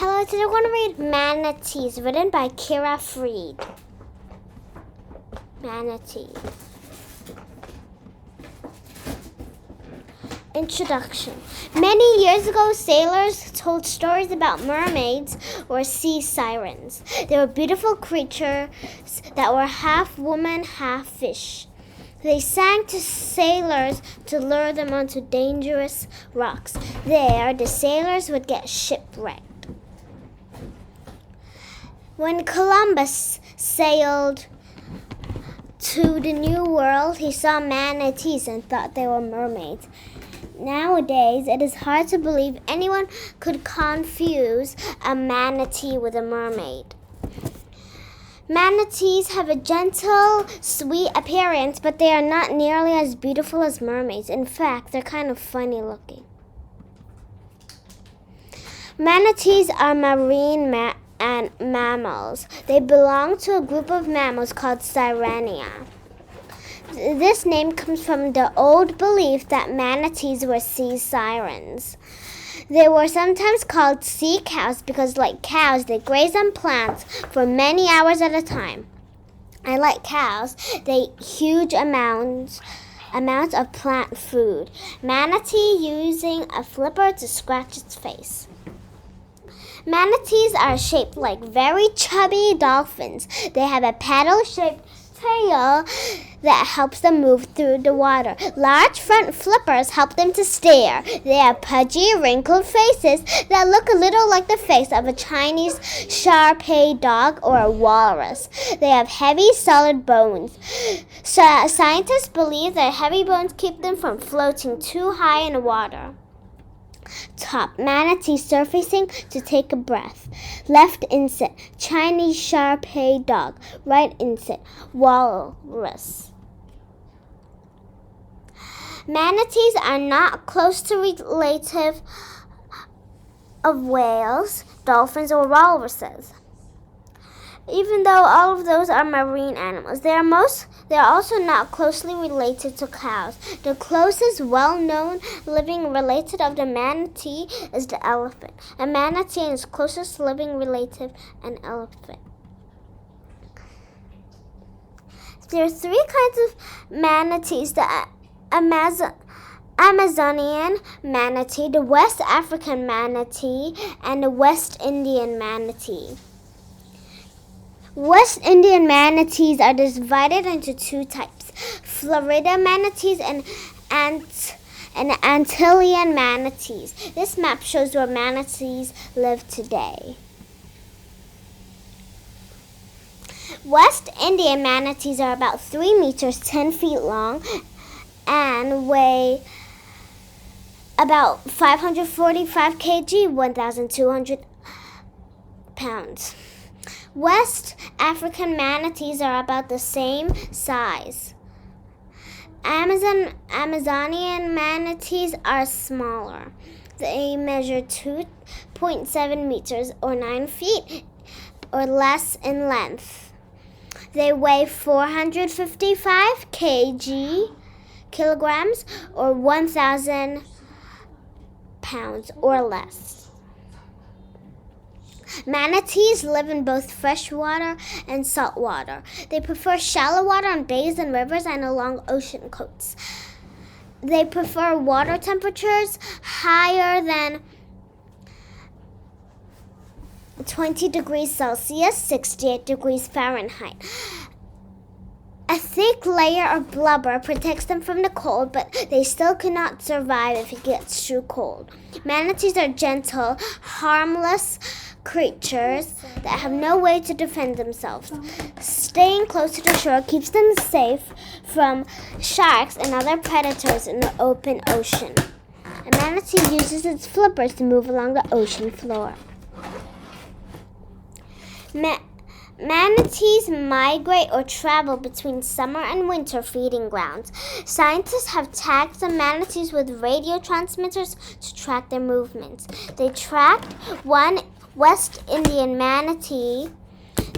Hello, today we're going to read Manatees, written by Kira Freed. Manatee. Introduction. Many years ago, sailors told stories about mermaids or sea sirens. They were beautiful creatures that were half woman, half fish. They sang to sailors to lure them onto dangerous rocks. There, the sailors would get shipwrecked. When Columbus sailed to the New World, he saw manatees and thought they were mermaids. Nowadays, it is hard to believe anyone could confuse a manatee with a mermaid. Manatees have a gentle, sweet appearance, but they are not nearly as beautiful as mermaids. In fact, they're kind of funny looking. Manatees are marine mammals. They belong to a group of mammals called Sirenia. This name comes from the old belief that manatees were sea sirens. They were sometimes called sea cows because, like cows, they graze on plants for many hours at a time. And like cows, they eat huge amounts of plant food. Manatee using a flipper to scratch its face. Manatees are shaped like very chubby dolphins. They have a paddle-shaped tail that helps them move through the water. Large front flippers help them to stare. They have pudgy, wrinkled faces that look a little like the face of a Chinese Shar-Pei dog or a walrus. They have heavy, solid bones. Scientists believe that heavy bones keep them from floating too high in the water. Top, manatee surfacing to take a breath. Left inset, Chinese Shar-Pei dog. Right inset, walrus. Manatees are not closely relative of whales, dolphins, or walruses. Even though all of those are marine animals, they are also not closely related to cows. The closest well-known living relative of the manatee is the elephant. A manatee is closest living relative, an elephant. There are three kinds of manatees: the Amazonian manatee, the West African manatee, and the West Indian manatee. West Indian manatees are divided into two types: Florida manatees and Antillean manatees. This map shows where manatees live today. West Indian manatees are about 3 meters, 10 feet long, and weigh about 545 kg, 1,200 pounds. West African manatees are about the same size. Amazonian manatees are smaller. They measure 2.7 meters or 9 feet or less in length. They weigh 455 kilograms or 1,000 pounds or less. Manatees live in both fresh water and salt water. They prefer shallow water in bays and rivers and along ocean coasts. They prefer water temperatures higher than 20 degrees Celsius, 68 degrees Fahrenheit. A thick layer of blubber protects them from the cold, but they still cannot survive if it gets too cold. Manatees are gentle, harmless creatures that have no way to defend themselves. Staying close to the shore keeps them safe from sharks and other predators in the open ocean. A manatee uses its flippers to move along the ocean floor. Manatees migrate or travel between summer and winter feeding grounds. Scientists have tagged the manatees with radio transmitters to track their movements. They tracked one West Indian manatee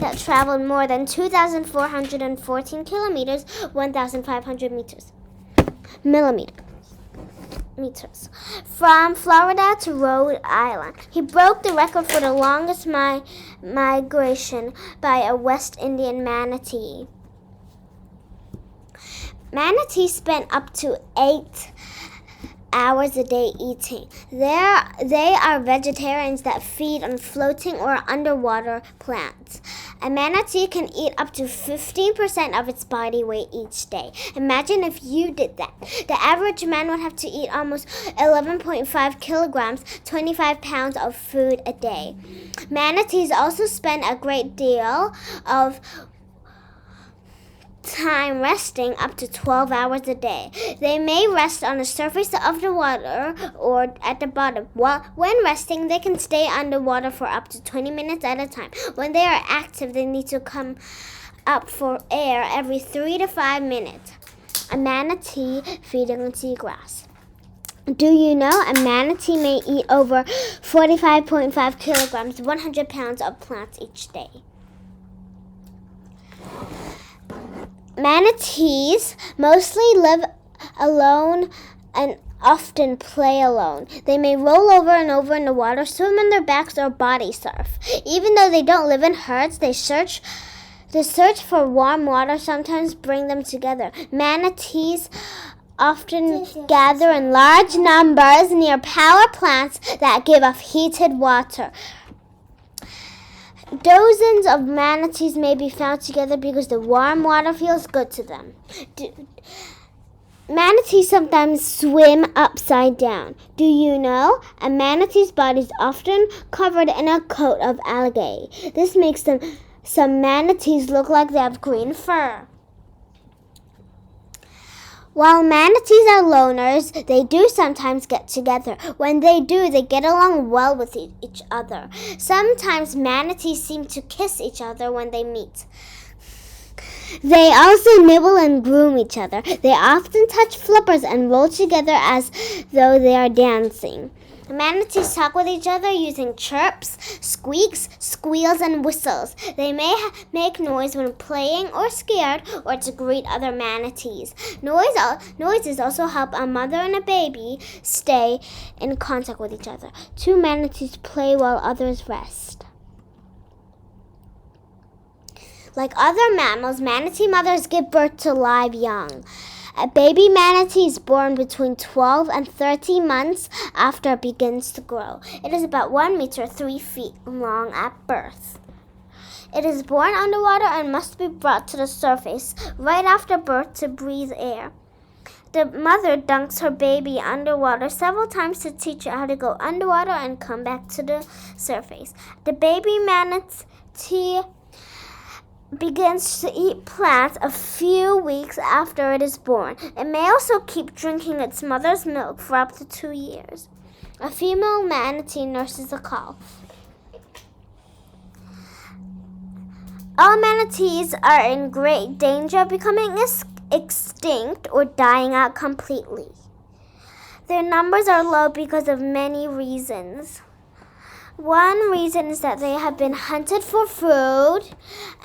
that traveled more than 2,414 kilometers, 1,500 millimeters. meters from Florida to Rhode Island. He broke the record for the longest migration by a West Indian manatee. Manatees spend up to 8 hours a day eating. They are vegetarians that feed on floating or underwater plants. A manatee can eat up to 15% of its body weight each day. Imagine if you did that. The average man would have to eat almost 11.5 kilograms, 25 pounds of food a day. Manatees also spend a great deal of time resting, up to 12 hours a day. They may rest on the surface of the water or at the bottom. When resting, they can stay underwater for up to 20 minutes at a time. When they are active, they need to come up for air every 3 to 5 minutes. A manatee feeding on seagrass. Do you know a manatee may eat over 45.5 kilograms, 100 pounds of plants each day? Manatees mostly live alone and often play alone. They may roll over and over in the water, swim on their backs, or body surf. Even though they don't live in herds, the search for warm water sometimes bring them together. Manatees often gather in large numbers near power plants that give off heated water. Dozens of manatees may be found together because the warm water feels good to them. Manatees sometimes swim upside down. Do you know? A manatee's body is often covered in a coat of algae. This makes some manatees look like they have green fur. While manatees are loners, they do sometimes get together. When they do, they get along well with each other. Sometimes manatees seem to kiss each other when they meet. They also nibble and groom each other. They often touch flippers and roll together as though they are dancing. Manatees talk with each other using chirps, squeaks, squeals, and whistles. They may make noise when playing or scared or to greet other manatees. Noises also help a mother and a baby stay in contact with each other. Two manatees play while others rest. Like other mammals, manatee mothers give birth to live young. A baby manatee is born between 12 and 13 months after it begins to grow. It is about 1 meter, 3 feet long at birth. It is born underwater and must be brought to the surface right after birth to breathe air. The mother dunks her baby underwater several times to teach it how to go underwater and come back to the surface. The baby manatee begins to eat plants a few weeks after it is born. It may also keep drinking its mother's milk for up to 2 years. A female manatee nurses a calf. All manatees are in great danger of becoming extinct or dying out completely. Their numbers are low because of many reasons. One reason is that they have been hunted for food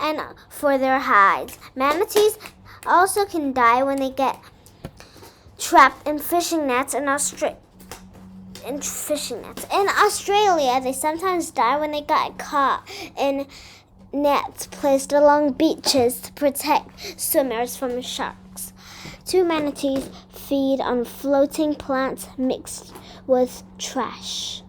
and for their hides. Manatees also can die when they get trapped in fishing nets in Australia. In Australia, they sometimes die when they got caught in nets placed along beaches to protect swimmers from sharks. Two manatees feed on floating plants mixed with trash.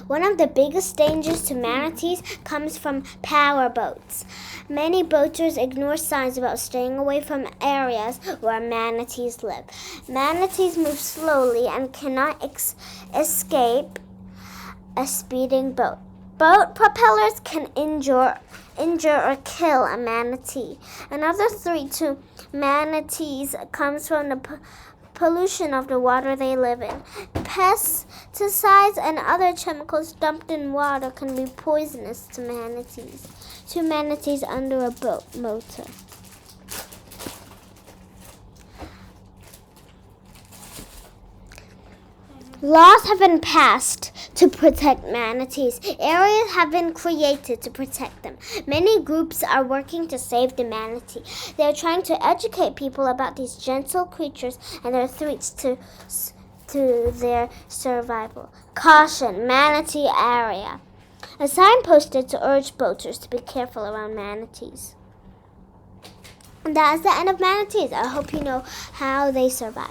One of the biggest dangers to manatees comes from power boats. Many boaters ignore signs about staying away from areas where manatees live. Manatees move slowly and cannot escape a speeding boat. Boat propellers can injure or kill a manatee. Another threat to manatees comes from the pollution of the water they live in. Pesticides and other chemicals dumped in water can be poisonous to manatees. Two manatees under a boat motor. Laws have been passed to protect manatees. Areas have been created to protect them. Many groups are working to save the manatee. They are trying to educate people about these gentle creatures and their threats to their survival. Caution, manatee area. A sign posted to urge boaters to be careful around manatees. And that is the end of manatees. I hope you know how they survive.